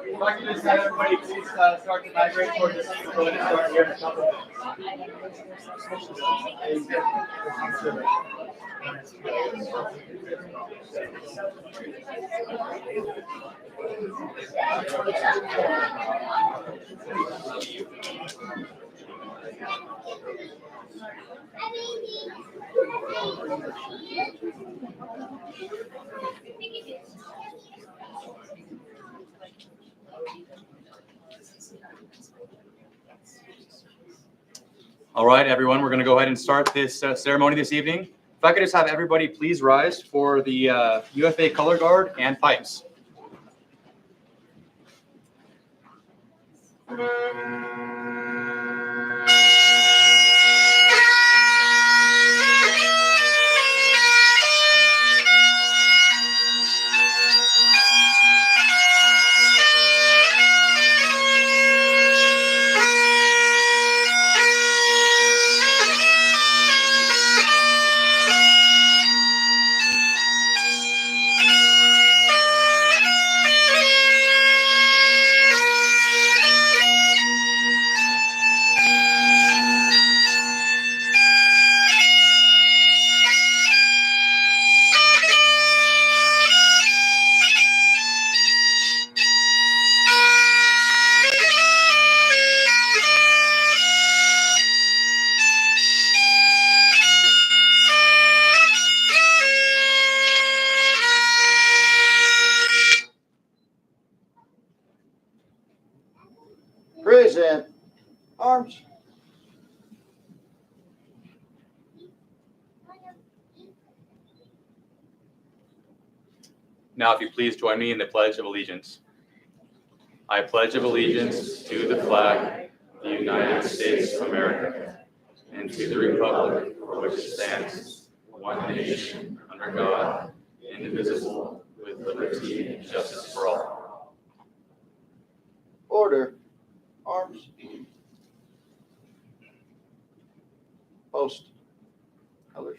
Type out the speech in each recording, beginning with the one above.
If I can just have everybody please start to migrate toward the seat, we'll go ahead and start here in a couple of All right, everyone, we're going to go ahead and start this ceremony this evening. If I could just have everybody please rise for the UFA color guard and pipes. Present. Arms. Now, if you please join me in the Pledge of Allegiance. I pledge of allegiance to the flag of the United States of America and to the republic for which it stands, one nation, under God, indivisible, with liberty and justice for all. Order. Arms. Post. Colors.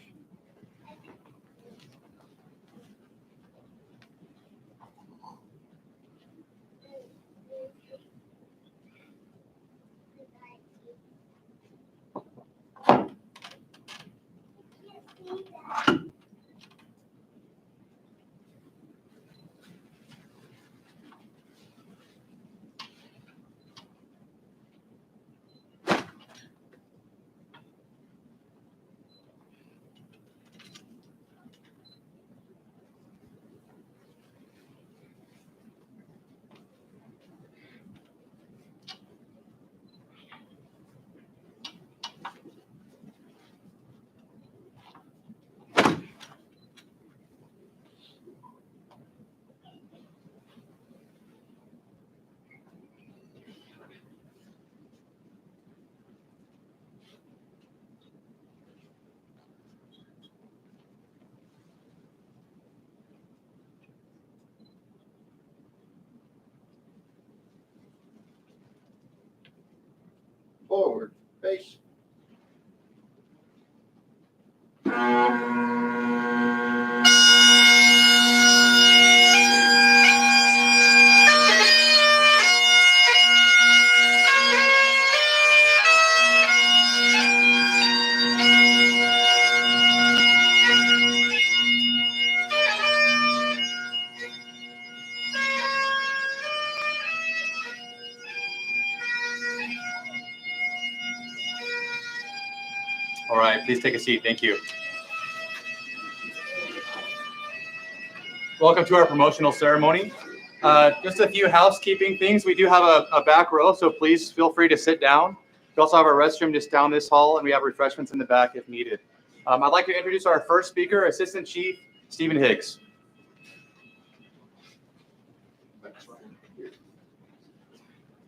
Hazmat, please take a seat. Thank you. Welcome to our promotional ceremony. Just a few housekeeping things. We do have a back row, so please feel free to sit down. We also have a restroom just down this hall, and we have refreshments in the back if needed. I'd like to introduce our first speaker, Assistant Chief Stephen Higgs.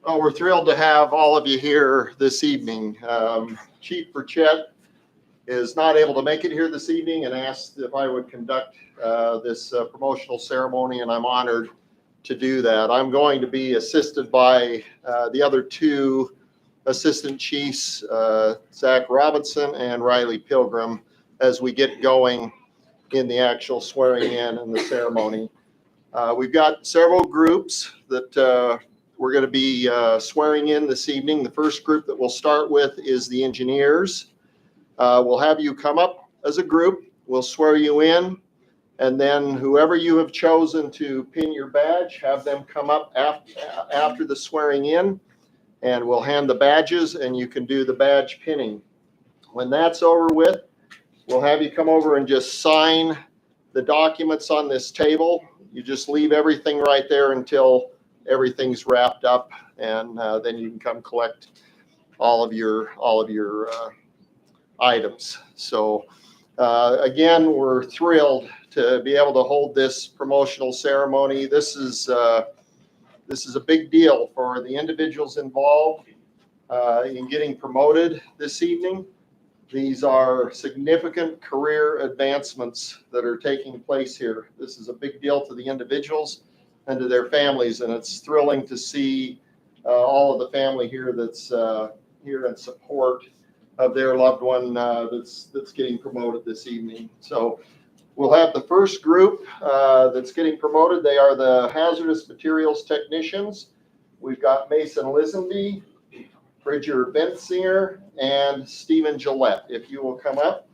Oh, we're thrilled to have all of you here this evening. Chief Burchett is not able to make it here this evening and asked if I would conduct this promotional ceremony, and I'm honored to do that. I'm going to be assisted by the other two assistant chiefs, Zach Robinson and Riley Pilgrim, as we get going in the actual swearing in and the ceremony. We've got several groups that we're going to be swearing in this evening. The first group that we'll start with is the engineers. We'll have you come up as a group. We'll swear you in. And then whoever you have chosen to pin your badge, have them come up after the swearing in. And we'll hand the badges and you can do the badge pinning. When that's over with, we'll have you come over and just sign the documents on this table. You just leave everything right there until everything's wrapped up, and then you can come collect all of your items. So again, we're thrilled to be able to hold this promotional ceremony. This is a big deal for the individuals involved in getting promoted this evening. These are significant career advancements that are taking place here. This is a big deal to the individuals and to their families, and it's thrilling to see all of the family here that's here in support of their loved one that's getting promoted this evening. So we'll have the first group that's getting promoted. They are the hazardous materials technicians. We've got Mason Lisenby, Bridger Bentsinger, and Stephen Gillette. If you will come up.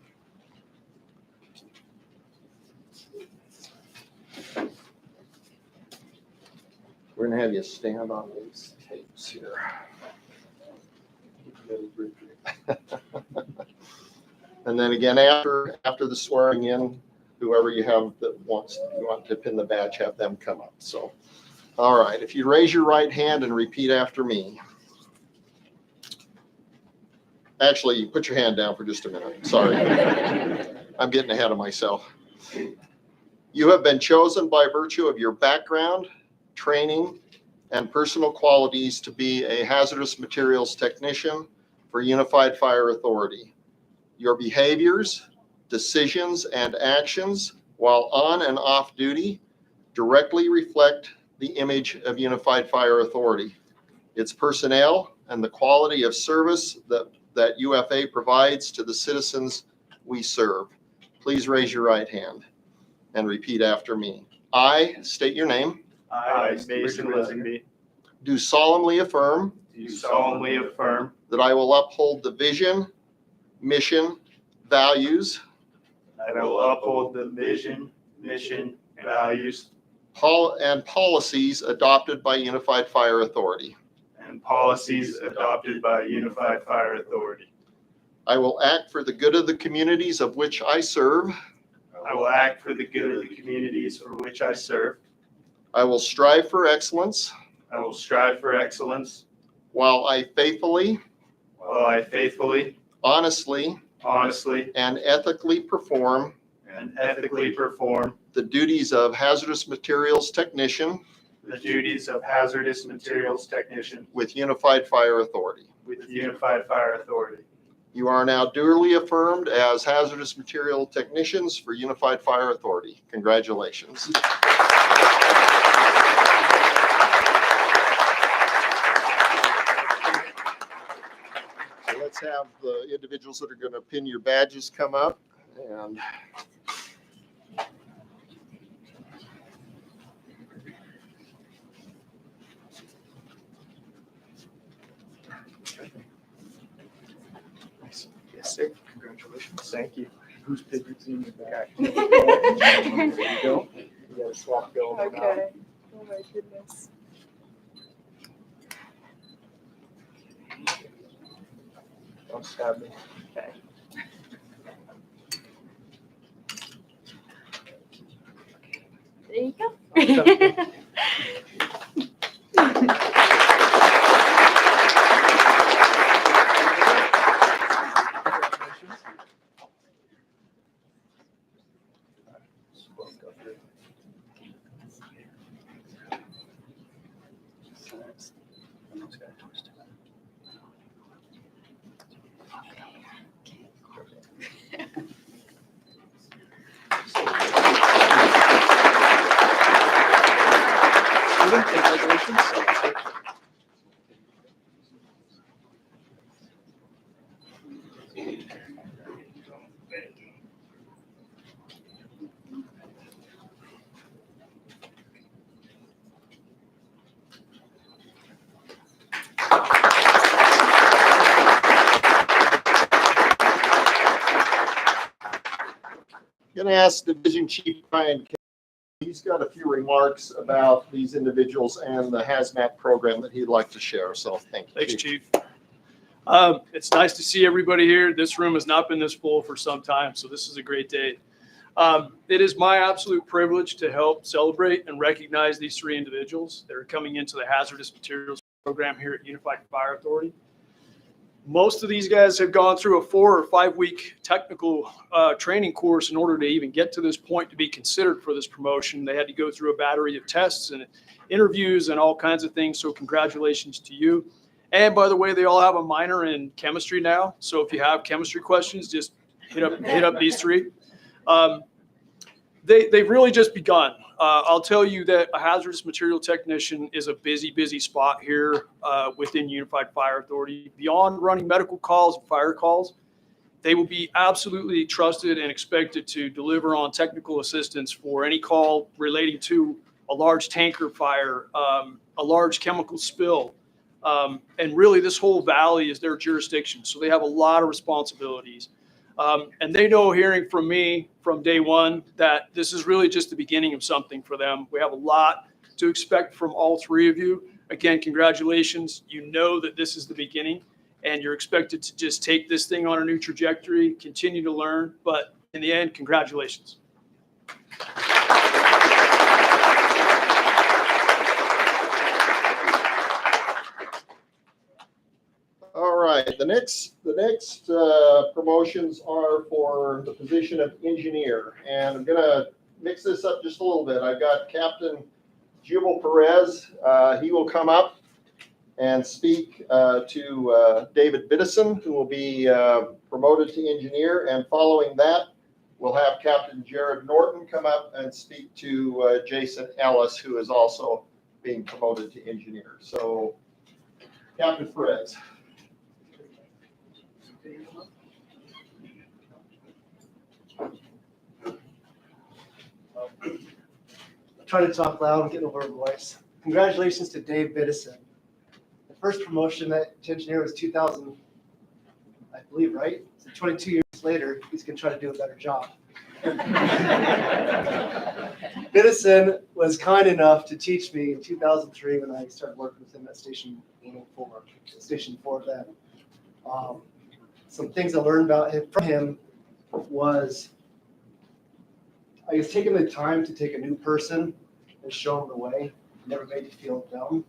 We're going to have you stand on these tapes here. And then again, after the swearing in, whoever you have that you want to pin the badge, have them come up. So, all right, if you raise your right hand and repeat after me. Actually, put your hand down for just a minute. Sorry. I'm getting ahead of myself. You have been chosen by virtue of your background, training, and personal qualities to be a hazardous materials technician for Unified Fire Authority. Your behaviors, decisions, and actions while on and off duty directly reflect the image of Unified Fire Authority, its personnel, and the quality of service that UFA provides to the citizens we serve. Please raise your right hand and repeat after me. I state your name. I, Mason Lisenby, Do solemnly affirm do solemnly affirm that I will uphold the vision, mission, values, that I will uphold the vision, mission, values, and policies adopted by Unified Fire Authority. and policies adopted by Unified Fire Authority. I will act for the good of the communities of which I serve. I will act for the good of the communities for which I serve. I will strive for excellence I will strive for excellence while I faithfully, honestly, and ethically perform and ethically perform the duties of hazardous materials technician the duties of hazardous materials technician with Unified Fire Authority. with Unified Fire Authority. You are now duly affirmed as hazardous material technicians for Unified Fire Authority. Congratulations. So let's have the individuals that are going to pin your badges come up. And Yes, sir. Congratulations. Thank you. Who's picking in the back? Okay. You gotta swap going out. Okay. Oh my goodness. Don't stab me. Okay. Going to ask Division Chief Brian. He's got a few remarks about these individuals and the Hazmat program that he'd like to share. So thank you. Thanks, Chief. It's nice to see everybody here. This room has not been this full for some time, so this is a great day. It is my absolute privilege to help celebrate and recognize these three individuals that are coming into the Hazardous Materials program here at Unified Fire Authority. Most of these guys have gone through a 4 or 5 week technical training course in order to even get to this point to be considered for this promotion. They had to go through a battery of tests and interviews and all kinds of things. So congratulations to you. And by the way, they all have a minor in chemistry now. So if you have chemistry questions, just hit up these three. They've really just begun. I'll tell you that a hazardous material technician is a busy spot here within Unified Fire Authority. Beyond running medical calls and fire calls, they will be absolutely trusted and expected to deliver on technical assistance for any call relating to a large tanker fire, a large chemical spill. And really this whole valley is their jurisdiction. So they have a lot of responsibilities. And they know, hearing from me from day one, that this is really just the beginning of something for them. We have a lot to expect from all three of you. Again, congratulations. You know that this is the beginning, and you're expected to just take this thing on a new trajectory, continue to learn. But in the end, congratulations. All right, the next promotions are for the position of engineer, and I'm gonna mix this up just a little bit. I've got Captain Jubal Perez. He will come up and speak to David Biddison, who will be promoted to engineer, and following that, we'll have Captain Jared Norton come up and speak to Jason Ellis, who is also being promoted to engineer. So, Captain Perez. Trying to talk loud and getting over a voice. Congratulations to Dave Biddison. The first promotion to engineer was 2000, I believe, right? So 22 years later, he's going to try to do a better job. Biddison was kind enough to teach me in 2003 when I started working with him at Station 4 then. Some things I learned from him was, I was taking the time to take a new person and show them the way. Never made you feel dumb.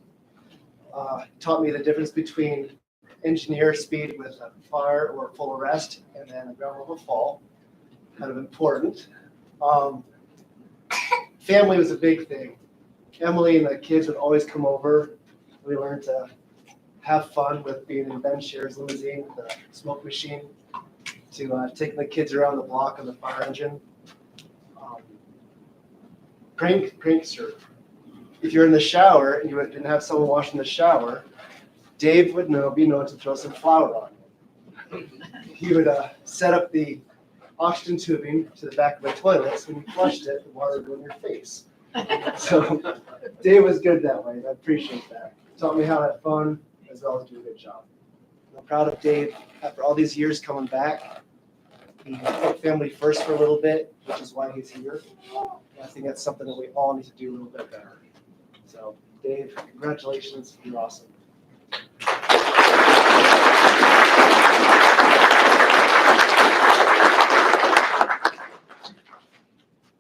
Taught me the difference between engineer speed with a fire or full arrest and then a ground level fall. Kind of important. Family was a big thing. Emily and the kids would always come over. We learned to have fun with being in Ben Sher's limousine with the smoke machine, to taking the kids around the block on the fire engine. Prankster. If you're in the shower and you didn't have someone washing the shower, Dave would be known to throw some flour on you. He would set up the oxygen tubing to the back of the toilet, so when you flushed it, the water would go in your face. So Dave was good that way, and I appreciate that. Taught me how to have fun as well as do a good job. I'm proud of Dave. After all these years coming back, he put family first for a little bit, which is why he's here. I think that's something that we all need to do a little bit better. So, Dave, congratulations. You're awesome.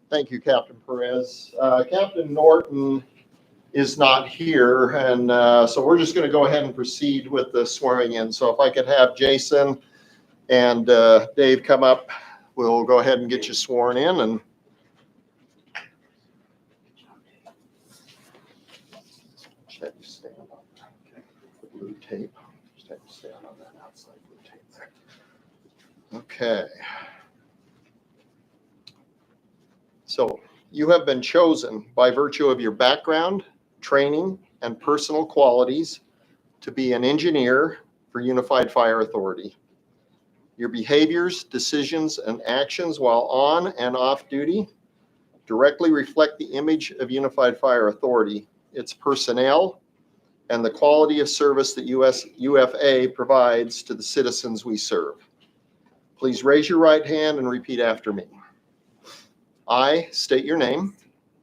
Thank you, Captain Perez. Captain Norton is not here, and so we're just going to go ahead and proceed with the swearing in. So if I could have Jason and Dave come up, we'll go ahead and get you sworn in. And just have you stand on the blue tape. Just have you stand on that outside blue tape there. Okay. So you have been chosen by virtue of your background, training, and personal qualities to be an engineer for Unified Fire Authority. Your behaviors, decisions, and actions while on and off duty directly reflect the image of Unified Fire Authority, its personnel, and the quality of service that UFA provides to the citizens we serve. Please raise your right hand and repeat after me. I state your name,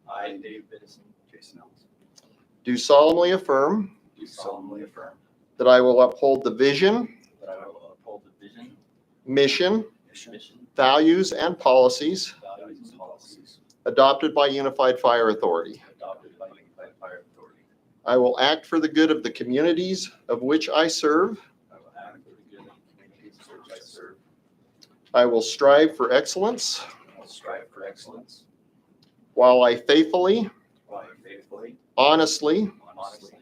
I, Dave Biddison, Jason Ellis, do solemnly affirm do solemnly affirm that I will uphold the vision, that I will uphold the vision, mission, mission, values, and policies values, and policies adopted by Unified Fire Authority. adopted by Unified Fire Authority. I will act for the good of the communities of which I serve. I will act for the good of the communities in which I serve. I will strive for excellence I will strive for excellence while I faithfully, while I faithfully, honestly, honestly,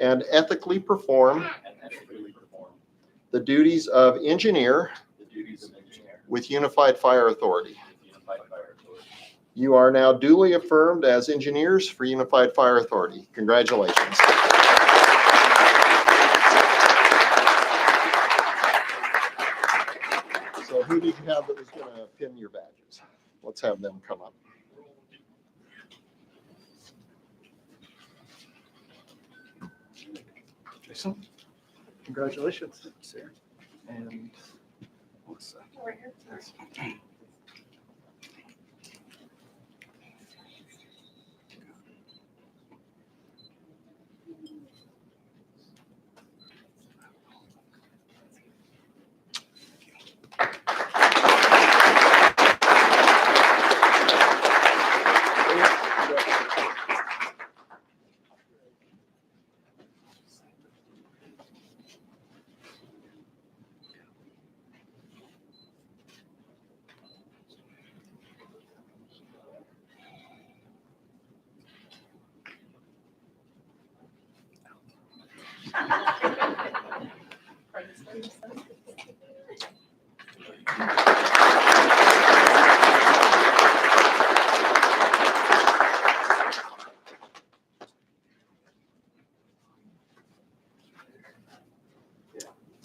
and ethically perform and ethically perform the duties of engineer the duties of engineer with Unified Fire Authority. with Unified Fire Authority. You are now duly affirmed as engineers for Unified Fire Authority. Congratulations. So who did you have that was going to pin your badges? Let's have them come up. Jason, congratulations. And what's that?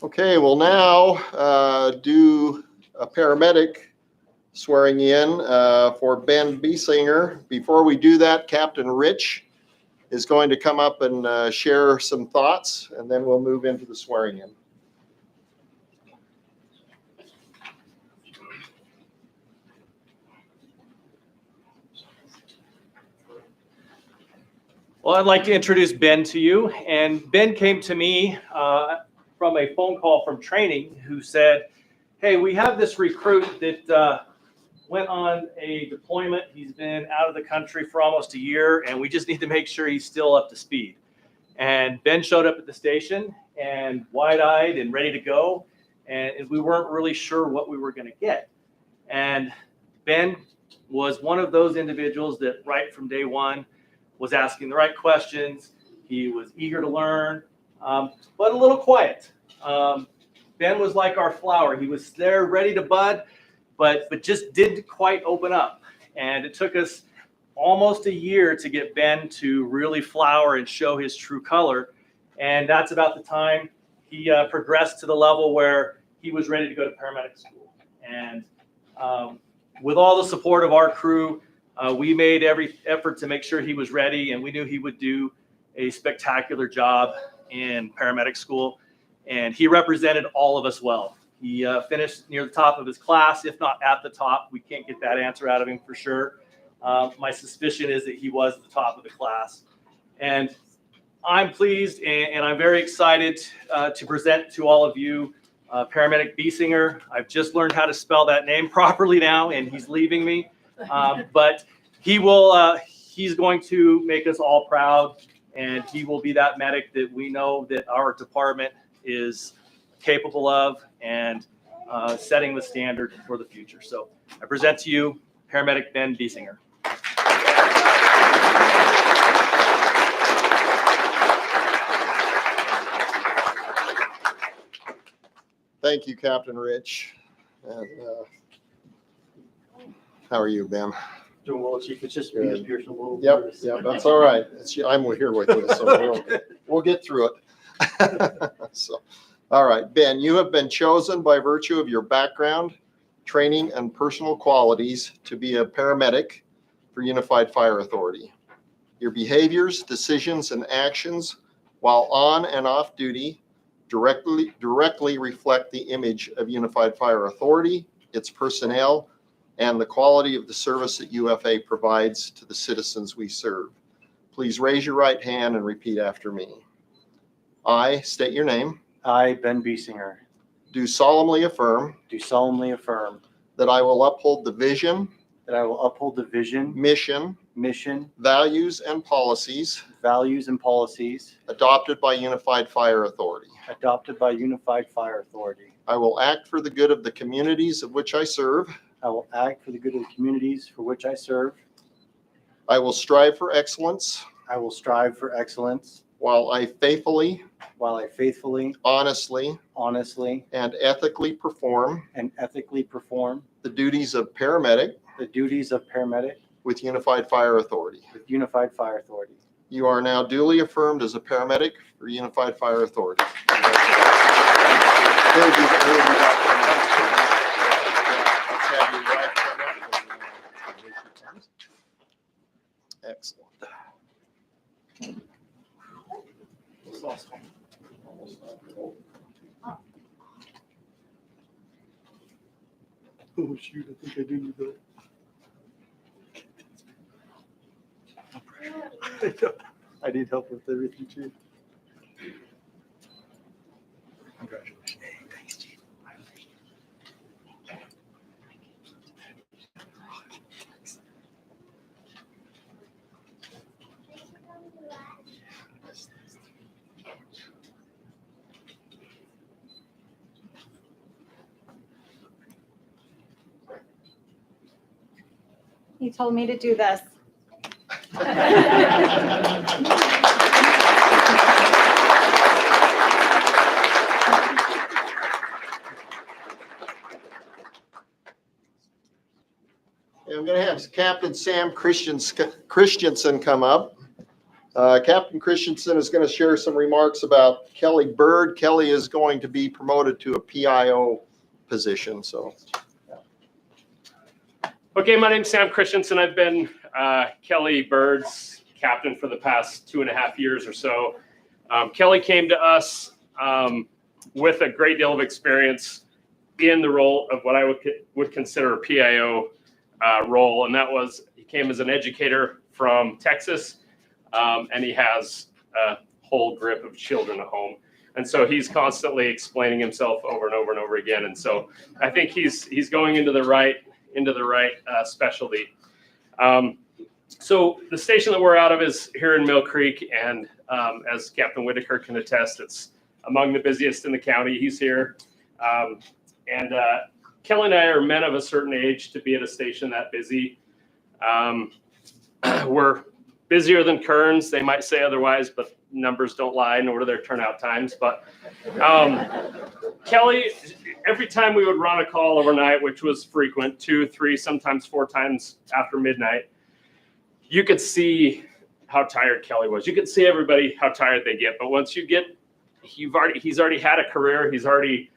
Okay, we'll now do a paramedic swearing in for Ben Biesinger. Before we do that, Captain Rich is going to come up and share some thoughts, and then we'll move into the swearing in. Well, I'd like to introduce Ben to you. And Ben came to me from a phone call from training who said, hey, we have this recruit that went on a deployment. He's been out of the country for almost a year, and we just need to make sure he's still up to speed. And Ben showed up at the station and wide-eyed and ready to go. And we weren't really sure what we were going to get. And Ben was one of those individuals that right from day one was asking the right questions. He was eager to learn, but a little quiet. Ben was like our flower. He was there ready to bud, but just didn't quite open up. And it took us almost a year to get Ben to really flower and show his true color. And that's about the time he progressed to the level where he was ready to go to paramedic school. And with all the support of our crew, we made every effort to make sure he was ready, and we knew he would do a spectacular job in paramedic school. And he represented all of us well. He finished near the top of his class, if not at the top. We can't get that answer out of him for sure. My suspicion is that he was at the top of the class. And I'm pleased and I'm very excited to present to all of you Paramedic Biesinger. I've just learned how to spell that name properly now, and he's leaving me. But he will, he's going to make us all proud, and he will be that medic that we know that our department is capable of and setting the standard for the future. So I present to you Paramedic Ben Biesinger. Thank you, Captain Rich. And how are you, Ben? Doing well, Chief. It's just me up here, so a little Yep, nervous. yep, that's all right. I'm here with you, so we'll get through it. So, all right, Ben, you have been chosen by virtue of your background, training, and personal qualities to be a paramedic for Unified Fire Authority. Your behaviors, decisions, and actions while on and off duty directly reflect the image of Unified Fire Authority, its personnel, and the quality of the service that UFA provides to the citizens we serve. Please raise your right hand and repeat after me. I state your name. I, Ben Biesinger, Do solemnly affirm do solemnly affirm that I will uphold the vision, that I will uphold the vision, mission, mission, values, and policies values, and policies adopted by Unified Fire Authority. adopted by Unified Fire Authority. I will act for the good of the communities of which I serve. I will act for the good of the communities for which I serve. I will strive for excellence I will strive for excellence while I faithfully, while I faithfully, honestly, honestly, and ethically perform and ethically perform the duties of paramedic the duties of paramedic with Unified Fire Authority. with Unified Fire Authority. You are now duly affirmed as a paramedic for Unified Fire Authority. Excellent. Oh, shoot, I think I do need that. I need help with everything too. Congratulations. Hey, thanks, Chief. He told me to do this. And I'm going to have Captain Sam Christensen come up. Captain Christensen is going to share some remarks about Kelly Bird. Kelly is going to be promoted to a PIO position, so. Okay, my name's Sam Christensen. I've been Kelly Bird's captain for the past 2.5 years or so. Kelly came to us with a great deal of experience in the role of what I would consider a PIO role, and that was he came as an educator from Texas, and he has a whole grip of children at home. And so he's constantly explaining himself over and over and over again. And so I think he's going into the right specialty. So the station that we're out of is here in Mill Creek, and as Captain Whitaker can attest, it's among the busiest in the county. He's here, and Kelly and I are men of a certain age to be at a station that busy. We're busier than Kearns. They might say otherwise, but numbers don't lie, nor do their turnout times. But Kelly, every time we would run a call overnight, which was frequent, 2, 3, sometimes 4 times after midnight, you could see how tired Kelly was. You could see everybody how tired they get. But once you get, he's already had a career. He's already,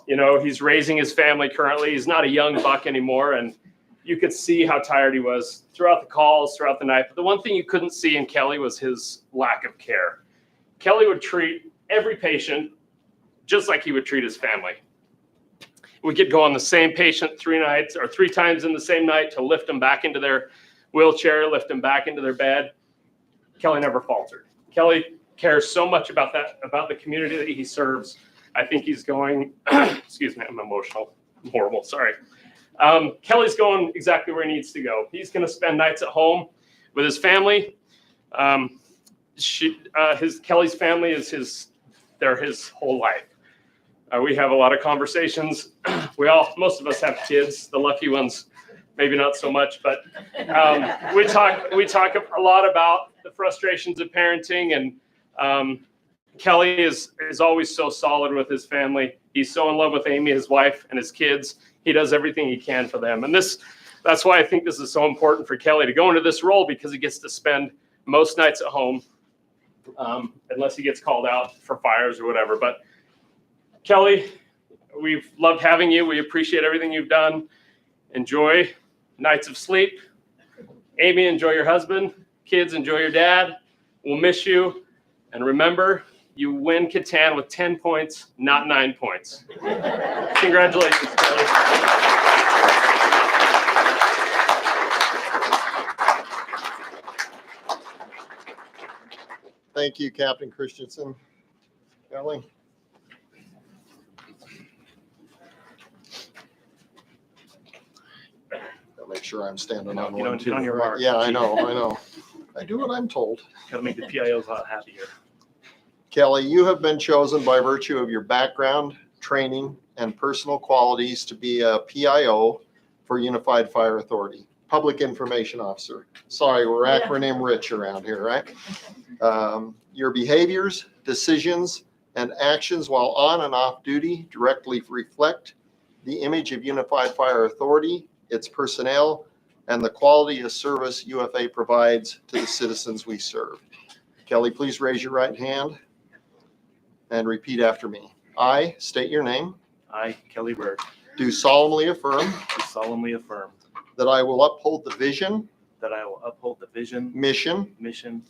he's raising his family currently. He's not a young buck anymore. And you could see how tired he was throughout the calls, throughout the night. But the one thing you couldn't see in Kelly was his lack of care. Kelly would treat every patient just like he would treat his family. We could go on the same patient 3 nights or 3 times in the same night to lift them back into their wheelchair, lift them back into their bed. Kelly never faltered. Kelly cares so much about the community that he serves. I think he's going, excuse me, I'm emotional. I'm horrible, sorry. Kelly's going exactly where he needs to go. He's going to spend nights at home with his family. Kelly's family is they're his whole life. We have a lot of conversations. Most of us have kids. The lucky ones, maybe not so much, but we talk a lot about the frustrations of parenting. And Kelly is always so solid with his family. He's so in love with Amy, his wife, and his kids. He does everything he can for them. And that's why I think this is so important for Kelly to go into this role, because he gets to spend most nights at home, unless he gets called out for fires or whatever. But Kelly, we've loved having you. We appreciate everything you've done. Enjoy nights of sleep. Amy, enjoy your husband. Kids, enjoy your dad. We'll miss you. And remember, you win Catan with 10 points, not 9 points. Congratulations, Kelly. Thank you, Captain Christensen. Kelly? I'll make sure I'm standing on You one don't too. get on your right? mark. Yeah, I know. I do what I'm told. Gotta make the PIOs a lot happier. Kelly, you have been chosen by virtue of your background, training, and personal qualities to be a PIO for Unified Fire Authority, Public Information Officer. Sorry, we're acronym rich around here, right? Your behaviors, decisions, and actions while on and off duty directly reflect the image of Unified Fire Authority, its personnel, and the quality of service UFA provides to the citizens we serve. Kelly, please raise your right hand and repeat after me. I state your name. I, Kelly Berg, Do solemnly affirm do solemnly affirm that I will uphold the vision, that I will uphold the vision, mission, mission,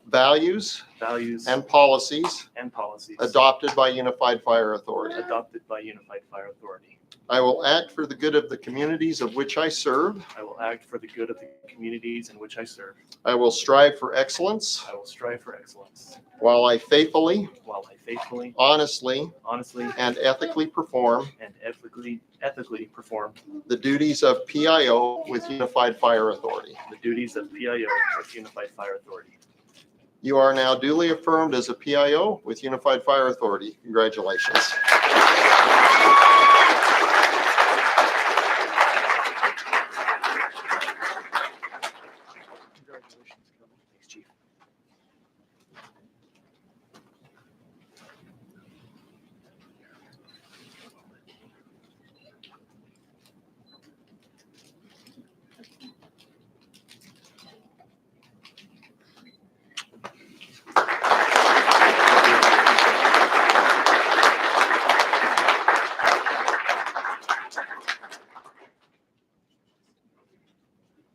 values, values, and policies and policies adopted by Unified Fire Authority. adopted by Unified Fire Authority. I will act for the good of the communities of which I serve. I will act for the good of the communities in which I serve. I will strive for excellence I will strive for excellence while I faithfully, while I faithfully, honestly, honestly, and ethically perform and ethically perform the duties of PIO with Unified Fire Authority. the duties of PIO with Unified Fire Authority. You are now duly affirmed as a PIO with Unified Fire Authority. Congratulations. Thanks, Chief.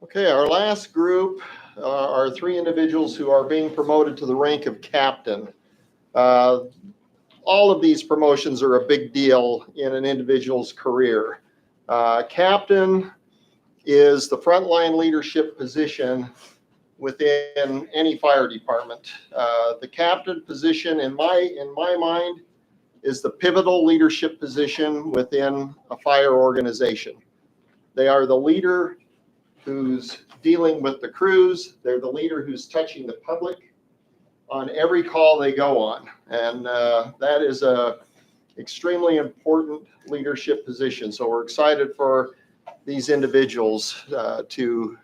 Okay, our last group are three individuals who are being promoted to the rank of captain. All of these promotions are a big deal in an individual's career. Captain is the frontline leadership position within any fire department. The captain position, in my mind, is the pivotal leadership position within a fire organization. They are the leader who's dealing with the crews. They're the leader who's touching the public on every call they go on. And that is a extremely important leadership position. So we're excited for these individuals to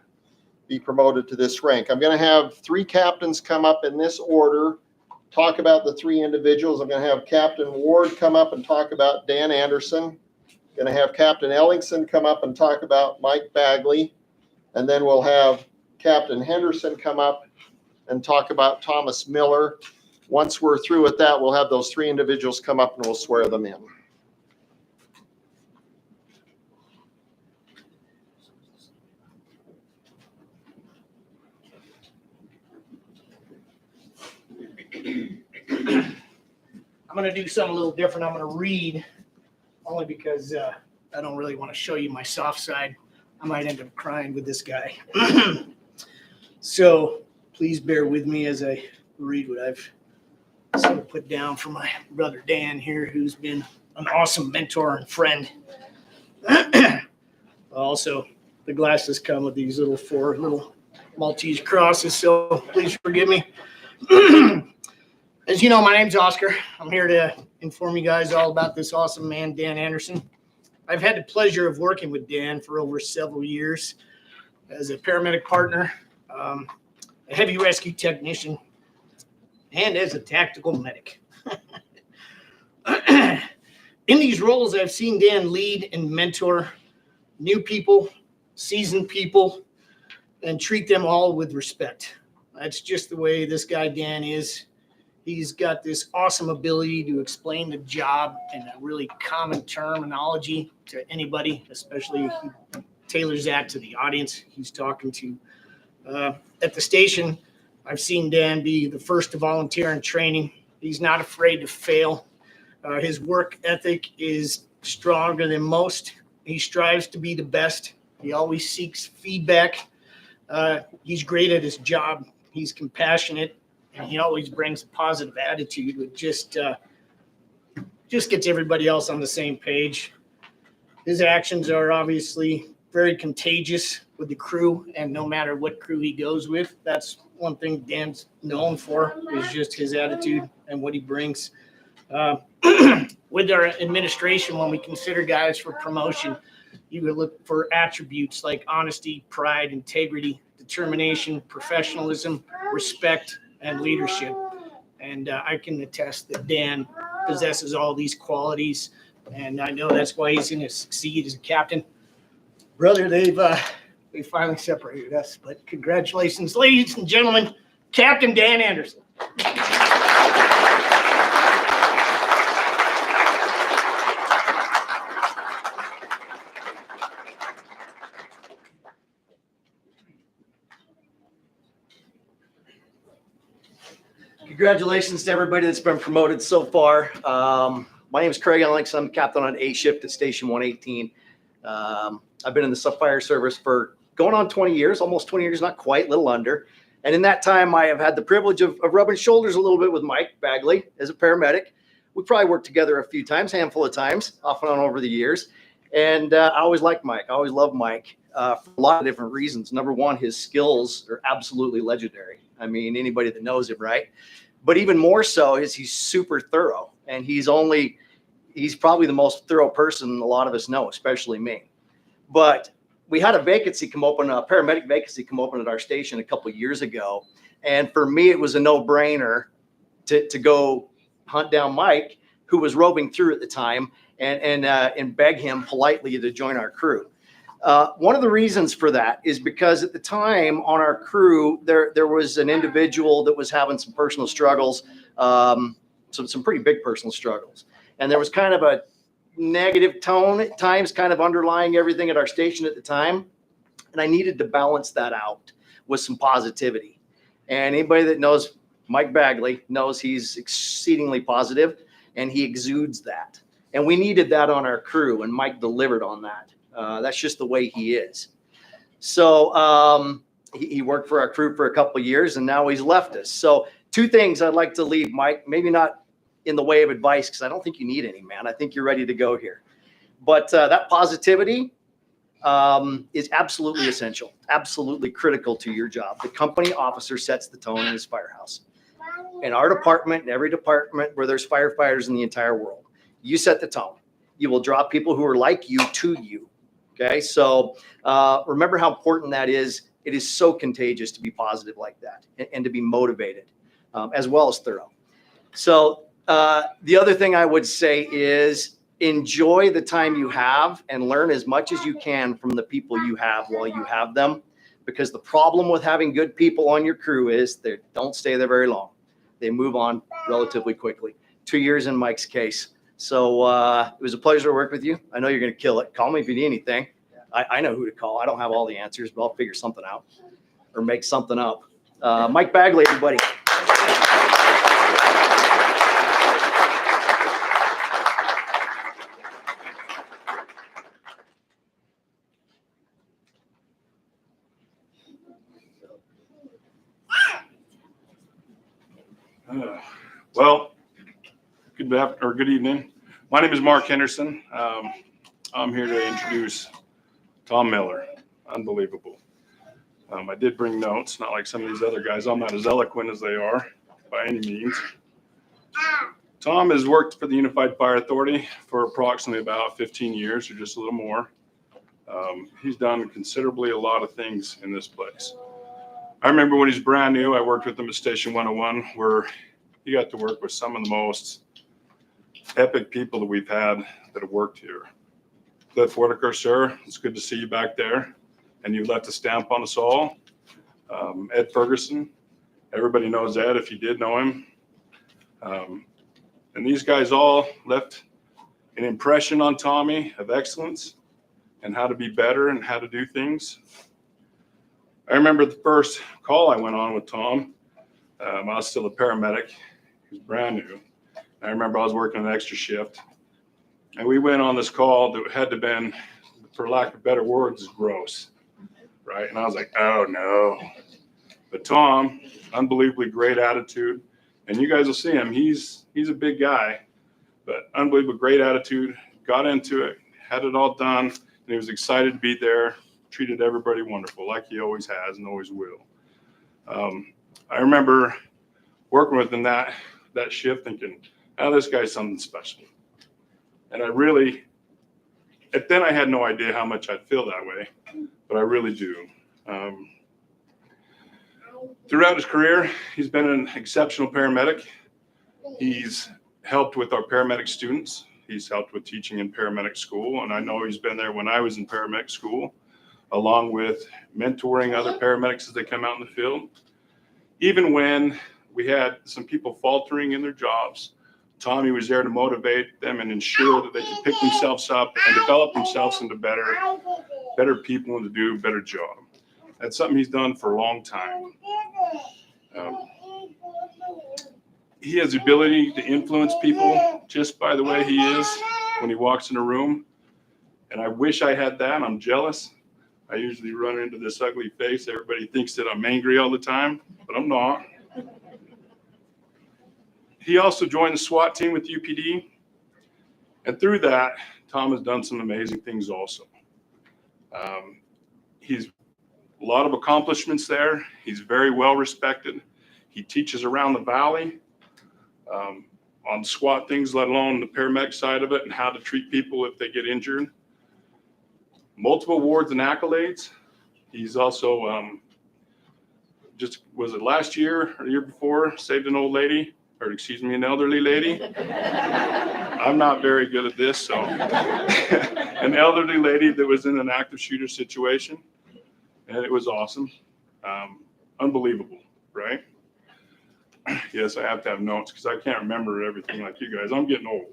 be promoted to this rank. I'm going to have three captains come up in this order, talk about the three individuals. I'm going to have Captain Ward come up and talk about Dan Anderson. Going to have Captain Ellingson come up and talk about Mike Bagley. And then we'll have Captain Henderson come up and talk about Thomas Miller. Once we're through with that, we'll have those three individuals come up and we'll swear them in. I'm going to do something a little different. I'm going to read, only because I don't really want to show you my soft side. I might end up crying with this guy. So please bear with me as I read what I've sort of put down for my brother Dan here, who's been an awesome mentor and friend. Also, the glasses come with these four little Maltese crosses, so please forgive me. As you know, my name's Oscar. I'm here to inform you guys all about this awesome man, Dan Anderson. I've had the pleasure of working with Dan for over several years as a paramedic partner, a heavy rescue technician, and as a tactical medic. In these roles, I've seen Dan lead and mentor new people, seasoned people, and treat them all with respect. That's just the way this guy Dan is. He's got this awesome ability to explain the job in a really common terminology to anybody, especially if he tailors that to the audience he's talking to. At the station, I've seen Dan be the first to volunteer in training. He's not afraid to fail. His work ethic is stronger than most. He strives to be the best. He always seeks feedback. He's great at his job. He's compassionate. and he always brings a positive attitude, which just gets everybody else on the same page. His actions are obviously very contagious with the crew, and no matter what crew he goes with, that's one thing Dan's known for, is just his attitude and what he brings. With our administration, when we consider guys for promotion, you would look for attributes like honesty, pride, integrity, determination, professionalism, respect, and leadership. And I can attest that Dan possesses all these qualities, and I know that's why he's going to succeed as a captain. Brother, they finally separated us, but congratulations, ladies and gentlemen, Captain Dan Anderson. Congratulations to everybody that's been promoted so far. My name is Craig Alex. I'm captain on A shift at Station 118. I've been in the sub-fire service for going on 20 years, almost 20 years, not quite, a little under. And in that time, I have had the privilege of rubbing shoulders a little bit with Mike Bagley as a paramedic. We probably worked together a few times, handful of times, off and on over the years. And I always liked Mike. I always loved Mike for a lot of different reasons. Number one, his skills are absolutely legendary. I mean, anybody that knows him, right? But even more so is he's super thorough, and he's probably the most thorough person a lot of us know, especially me. But we had a vacancy come open, a paramedic vacancy come open at our station a couple of years ago. And for me, it was a no-brainer to go hunt down Mike, who was roving through at the time, and beg him politely to join our crew. One of the reasons for that is because at the time on our crew, there was an individual that was having some personal struggles, some pretty big personal struggles. And there was kind of a negative tone at times, kind of underlying everything at our station at the time. And I needed to balance that out with some positivity. And anybody that knows Mike Bagley knows he's exceedingly positive, and he exudes that. And we needed that on our crew, and Mike delivered on that. That's just the way he is. So he worked for our crew for a couple of years, and now he's left us. So two things I'd like to leave, Mike, maybe not in the way of advice, because I don't think you need any, man. I think you're ready to go here. But that positivity is absolutely essential, absolutely critical to your job. The company officer sets the tone in his firehouse. In our department, in every department where there's firefighters in the entire world, you set the tone. You will draw people who are like you to you. Okay, so remember how important that is. It is so contagious to be positive like that and to be motivated as well as thorough. So the other thing I would say is enjoy the time you have and learn as much as you can from the people you have while you have them, because the problem with having good people on your crew is they don't stay there very long. They move on relatively quickly. 2 years in Mike's case. So it was a pleasure to work with you. I know you're going to kill it. Call me if you need anything. I know who to call. I don't have all the answers, but I'll figure something out or make something up. Mike Bagley, everybody. Well, good evening. My name is Mark Henderson. I'm here to introduce Tom Miller. Unbelievable. I did bring notes, not like some of these other guys. I'm not as eloquent as they are by any means. Tom has worked for the Unified Fire Authority for approximately about 15 years or just a little more. He's done considerably a lot of things in this place. I remember when he's brand new, I worked with him at Station 101, where he got to work with some of the most epic people that we've had that have worked here. Cliff Whitaker, sir, it's good to see you back there. And you left a stamp on us all. Ed Ferguson, everybody knows Ed if you did know him. And these guys all left an impression on Tommy of excellence and how to be better and how to do things. I remember the first call I went on with Tom. I was still a paramedic. He was brand new. I remember I was working an extra shift. And we went on this call that had to been, for lack of better words, gross. Right? And I was like, oh no. But Tom, unbelievably great attitude. And you guys will see him. He's a big guy, but unbelievable great attitude. Got into it, had it all done, and he was excited to be there. Treated everybody wonderful, like he always has and always will. I remember working with him that shift, thinking, "Oh, this guy's something special." And then I had no idea how much I'd feel that way, but I really do. Throughout his career, he's been an exceptional paramedic. He's helped with our paramedic students. He's helped with teaching in paramedic school, and I know he's been there when I was in paramedic school, along with mentoring other paramedics as they come out in the field. Even when we had some people faltering in their jobs, Tommy was there to motivate them and ensure that they could pick themselves up and develop themselves into better people and to do a better job. That's something he's done for a long time. He has the ability to influence people just by the way he is when he walks in a room. And I wish I had that. I'm jealous. I usually run into this ugly face. Everybody thinks that I'm angry all the time, but I'm not. He also joined the SWAT team with UPD. And through that, Tom has done some amazing things also. He's a lot of accomplishments there. He's very well respected. He teaches around the valley on SWAT things, let alone the paramedic side of it and how to treat people if they get injured. Multiple awards and accolades. He's also was it last year or the year before, saved an old lady, or excuse me, an elderly lady. I'm not very good at this, so an elderly lady that was in an active shooter situation, and it was awesome. Unbelievable, right? Yes, I have to have notes because I can't remember everything like you guys. I'm getting old.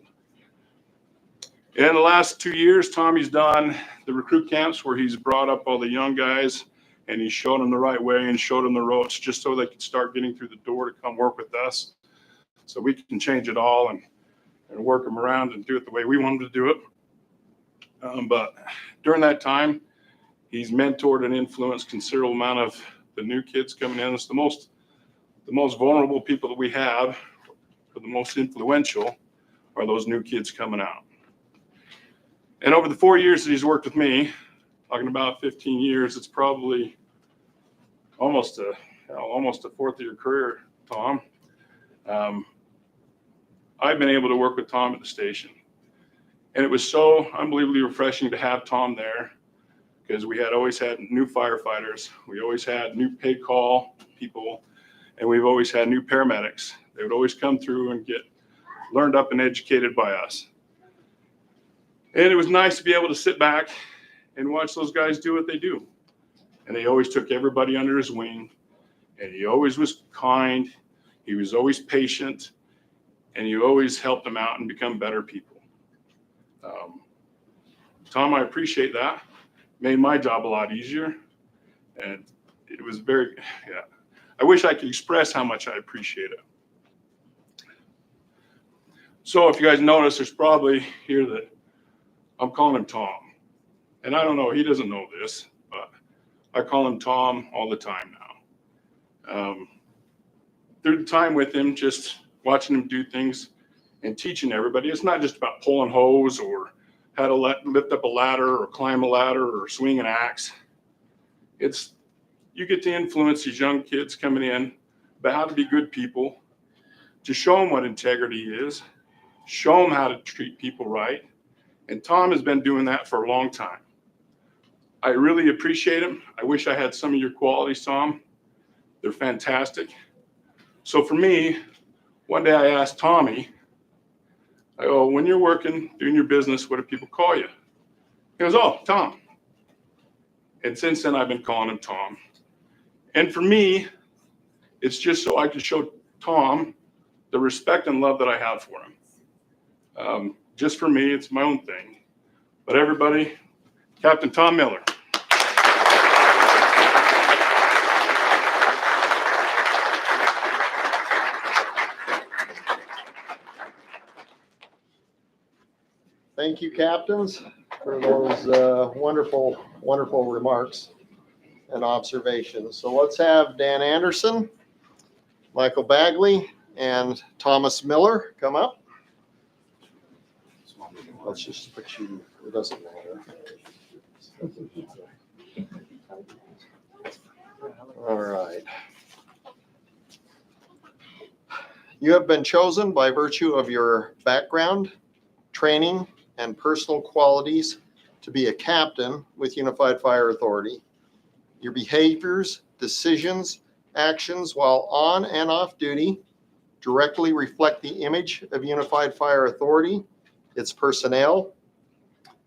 In the last 2 years, Tommy's done the recruit camps where he's brought up all the young guys and he showed them the right way and showed them the ropes just so they could start getting through the door to come work with us. So we can change it all and work them around and do it the way we want them to do it. But during that time, he's mentored and influenced a considerable amount of the new kids coming in. It's the most vulnerable people that we have, but the most influential are those new kids coming out. And over the 4 years that he's worked with me, talking about 15 years, it's probably almost a fourth of your career, Tom. I've been able to work with Tom at the station. And it was so unbelievably refreshing to have Tom there because we had always had new firefighters. We always had new paid call people, and we've always had new paramedics. They would always come through and get learned up and educated by us. And it was nice to be able to sit back and watch those guys do what they do. And he always took everybody under his wing, and he always was kind. He was always patient, and he always helped them out and become better people. Tom, I appreciate that. Made my job a lot easier. And it was I wish I could express how much I appreciate it. So if you guys notice, there's probably here that I'm calling him Tom. And I don't know, he doesn't know this, but I call him Tom all the time now. Through the time with him, just watching him do things and teaching everybody, it's not just about pulling hose or how to lift up a ladder or climb a ladder or swing an axe. It's, you get to influence these young kids coming in about how to be good people, to show them what integrity is, show them how to treat people right. And Tom has been doing that for a long time. I really appreciate him. I wish I had some of your qualities, Tom. They're fantastic. So for me, one day I asked Tommy, when you're working, doing your business, what do people call you? He goes, oh, Tom. And since then, I've been calling him Tom. And for me, it's just so I can show Tom the respect and love that I have for him. Just for me, it's my own thing. But everybody, Captain Tom Miller. Thank you, captains, for those wonderful, wonderful remarks. and observations. So let's have Dan Anderson, Michael Bagley, and Thomas Miller come up. Let's just put you, it doesn't matter. All right. You have been chosen by virtue of your background, training, and personal qualities to be a captain with Unified Fire Authority. Your behaviors, decisions, actions while on and off duty directly reflect the image of Unified Fire Authority, its personnel,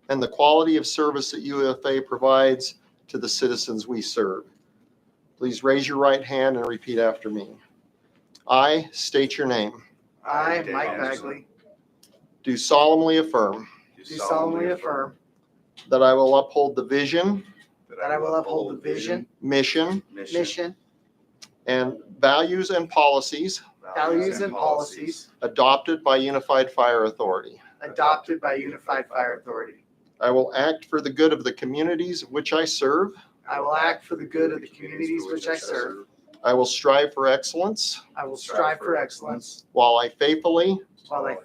and the quality of service that UFA provides to the citizens we serve. Please raise your right hand and repeat after me. I state your name. I, Mike Bagley, Do solemnly affirm do solemnly affirm that I will uphold the vision, that I will uphold the vision, mission, mission, and values and policies values, and policies adopted by Unified Fire Authority. adopted by Unified Fire Authority. I will act for the good of the communities in which I serve. I will act for the good of the communities which I serve. I will strive for excellence I will strive for excellence while I faithfully,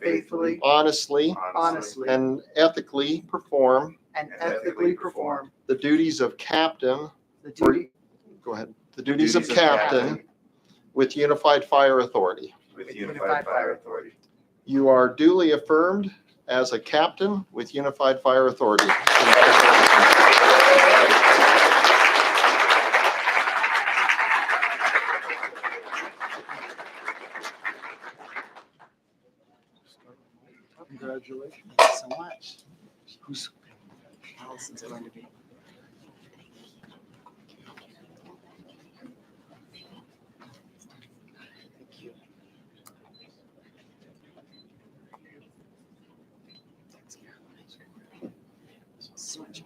faithfully, honestly, honestly, and ethically perform and ethically perform the duties of captain. the duty Go ahead. The duties of captain with Unified Fire Authority. with Unified Fire Authority. You are duly affirmed as a captain with Unified Fire Authority. Congratulations so much. Who's Allison's going to be? Thank you. So much.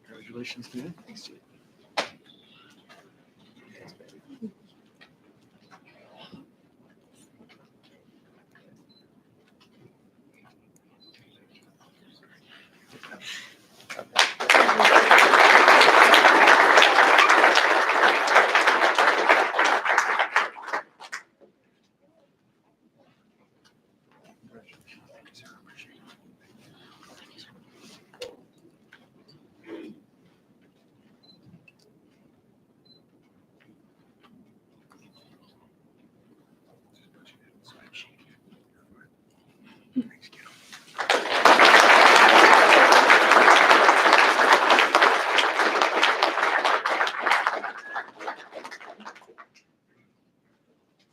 Congratulations, man. Thanks, Jay.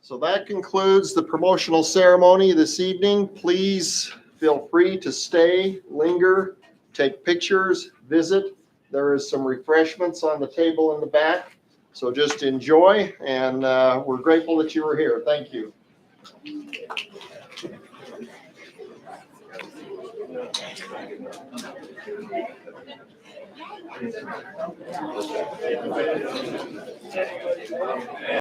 So that concludes the promotional ceremony this evening. Please feel free to stay, linger, take pictures, visit. There is some refreshments on the table in the back. So just enjoy, and we're grateful that you were here. Thank you.